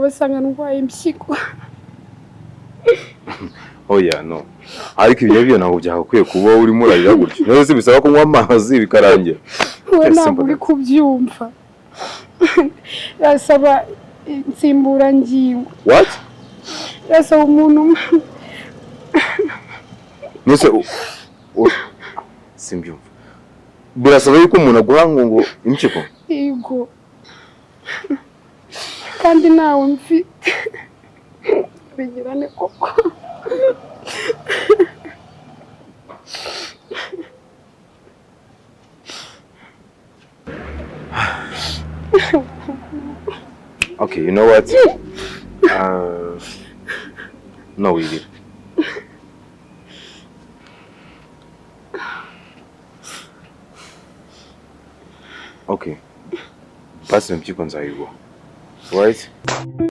abasanga ndwaye impyiko. Oya no. Ariko ibyo ntabwo byakwiye kuba urimo urarira gutyo. Rero se bisaba kunywa amazi bikarangira. We ntabwo uri kubyumva. Yasaba insimburangingo. What? Yasaba umuntu Nese simbyumva. Birasaba yuko umuntu aguha ngo impyiko. Yego. Kandi nawe mfite. Bigirane koko. Okay, you know what? No, we did. Okay. Basi mpyiko nzayigwa. Right?